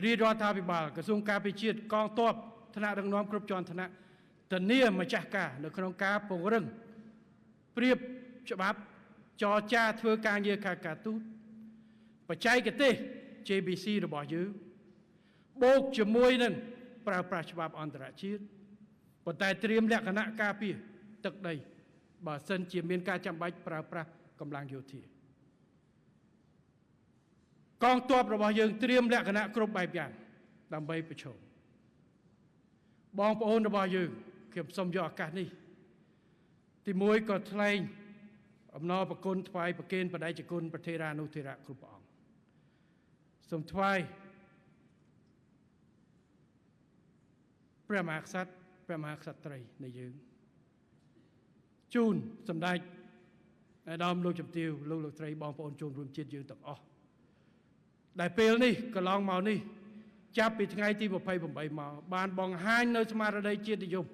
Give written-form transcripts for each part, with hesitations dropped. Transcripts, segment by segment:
រាជរដ្ឋាភិបាលក្រសួងការពារជាតិកងទ័ពថ្នាក់ដឹកនាំគ្រប់ជាន់ថ្នាក់ធានាម្ចាស់ការនៅក្នុងការពង្រឹងប្រៀបច្បាប់ចរចាធ្វើការងារការទូតបច្ចេកទេស JBC របស់យើងបូកជាមួយនឹងប្រើប្រាស់ច្បាប់អន្តរជាតិប៉ុន្តែត្រៀមលក្ខណៈការពារទឹកដីបើសិនជាមានការចាំបាច់ប្រើប្រាស់កម្លាំងយោធាកងទ័ពរបស់យើងត្រៀមលក្ខណៈគ្រប់បែបយ៉ាងដើម្បីប្រឈមបងប្អូនរបស់យើងខ្ញុំសូមយកឱកាសនេះទីមួយក៏ថ្លែងអំណរប្រគុណថ្វាយប្រគេនបដិជគុណព្រះថេរានុថេរៈគ្រប់ព្រះអង្គសូមថ្វាយព្រះមហាក្សត្រព្រះមហាក្សត្រីនៃយើងជូនសម្ដេចអាដាមលោកជំទាវលោកស្រីបងប្អូនជនរួមជាតិយើងទាំងអស់ដែលពេលនេះកន្លងមកនេះចាប់ពីថ្ងៃទី28មកបានបង្ហាញនៅស្មារតីជាតិនិយម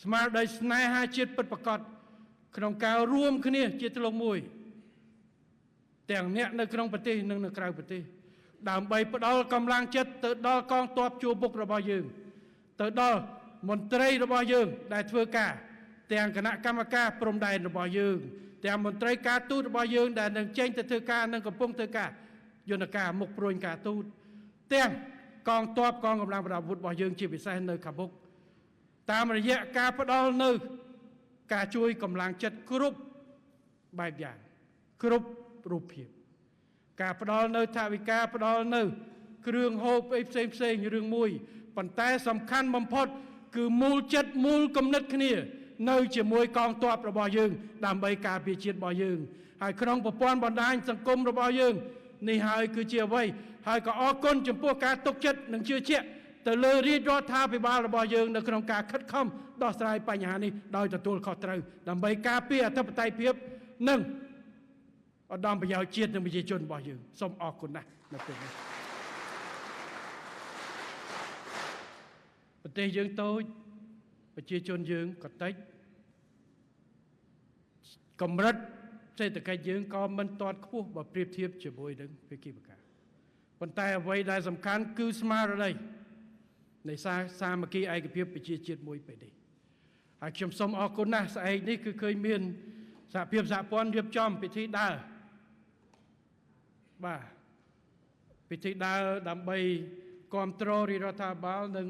ស្មារតីស្នេហាជាតិពិតប្រាកដក្នុងការរួមគ្នាជាធ្លុងមួយទាំងអ្នកនៅក្នុងប្រទេសនិងនៅក្រៅប្រទេសដើម្បីផ្ដល់កម្លាំងចិត្តទៅដល់កងទ័ពជួរមុខរបស់យើងទៅដល់មន្ត្រីរបស់យើងដែលធ្វើការទាំងគណៈកម្មការព្រំដែនរបស់យើងទាំងមន្ត្រីការទូតរបស់យើងដែលនឹងចេញទៅធ្វើការនិងកំពុងធ្វើការយន្តការមុខព្រួញការទូតទាំងកងទ័ពកងកម្លាំងប្រដាប់អាវុធរបស់យើងជាពិសេសនៅខាងមុខតាមរយៈការផ្ដល់នៅការជួយកម្លាំងចិត្តគ្រប់បែបយ៉ាងគ្រប់រូបភាពការផ្ដល់នៅថវិកាផ្ដល់នៅគ្រឿងហូបអីផ្សេងរឿងមួយប៉ុន្តែសំខាន់បំផុតគឺមូលចិត្តមូលគំនិតគ្នានៅជាមួយកងទ័ពរបស់យើងដើម្បីការពារជាតិរបស់យើងហើយក្នុងប្រព័ន្ធបណ្ដាញសង្គមរបស់យើងនេះហើយគឺជាអ្វីហើយក៏អរគុណចំពោះការទុកចិត្តនិងជឿជាក់ទៅលើរាជរដ្ឋាភិបាលរបស់យើងនៅក្នុងការខិតខំដោះស្រាយបញ្ហានេះដោយទទួលខុសត្រូវដើម្បីការពារអធិបតេយ្យភាពនិងឧត្តមប្រយោជន៍ជាតិនិងប្រជាជនរបស់យើងសូមអរគុណណាស់នៅពេលនេះប្រទេសយើងតូចប្រជាជនយើងក៏តិចកម្រិតសេដ្ឋកិច្ចយើងក៏មិនទាន់ខ្ពស់បើប្រៀបធៀបជាមួយនឹងភាគីបកាប៉ុន្តែអ្វីដែលសំខាន់គឺស្មារតីនៃសាមគ្គីឯកភាពប្រជាជាតិមួយពេលនេះហើយខ្ញុំសូមអរគុណណាស់ស្អែកនេះគឺឃើញមានសហភាពសហព័ន្ធរៀបចំពិធីដើរបាទពិធីដើរដើម្បីគ្រប់គ្រងរាជរដ្ឋាភិបាលនិង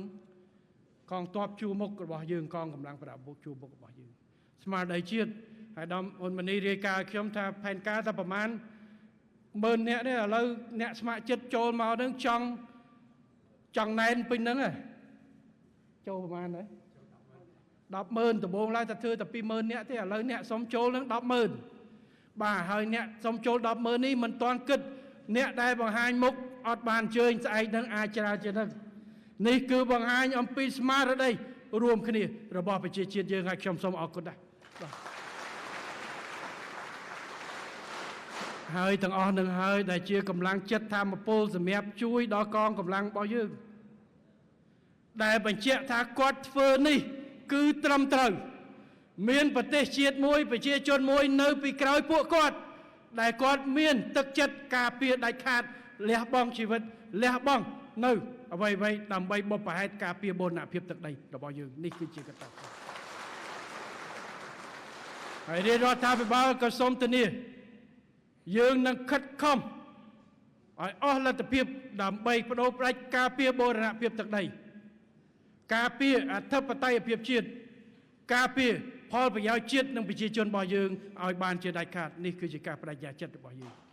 កងទ័ពជួរមុខរបស់យើងកងកម្លាំងប្រដាប់អាវុធជួរមុខរបស់យើងស្មារតីជាតិហើយដំអ៊ុនមនីរាយការណ៍ខ្ញុំថាផែនការតែប្រមាណ10000នាក់នេះឥឡូវអ្នកស្ម័គ្រចិត្តចូលមកនឹងចង់ណែនពេញហ្នឹងចូលប្រមាណហើយ100,000ដំបូងឡើយតែធ្វើតែ20000នាក់ទេឥឡូវអ្នកសុំចូលនឹង100,000បាទហើយអ្នកសុំចូល100,000នេះមិនទាន់គិតអ្នកដែលបង្ហាញមុខអត់បានអញ្ជើញស្អែកនឹងអាចច្រើនជាងហ្នឹងនេះគឺបង្ហាញអំពីស្មារតីរួមគ្នារបស់ប្រជាជាតិយើងហើយខ្ញុំសូមអរគុណដែរហើយទាំងអស់នឹងហើយដែលជាកម្លាំងចិត្តធម៌ពលសម្រាប់ជួយដល់កងកម្លាំងរបស់យើងដែលបញ្ជាក់ថាគាត់ធ្វើនេះគឺត្រឹមត្រូវមានប្រទេសជាតិមួយប្រជាជនមួយនៅពីក្រោយពួកគាត់ដែលគាត់មានទឹកចិត្តការពារដាច់ខាតលះបង់ជីវិតលះបង់នៅអ្វីៗដើម្បីបុព្វហេតុការពារបូរណភាពទឹកដីរបស់យើងនេះគឺជាកត្តាហើយរាជរដ្ឋាភិបាលក៏សូមធានាយើងនឹងខិតខំឲ្យអស់លទ្ធភាពដើម្បីបដូរផ្ដាច់ការពារបូរណភាពទឹកដីការពារអធិបតេយ្យភាពជាតិការពារផលប្រយោជន៍ជាតិនិងប្រជាជនរបស់យើងឲ្យបានជាដាច់ខាតនេះគឺជាការបដិញ្ញាចិត្តរបស់យើង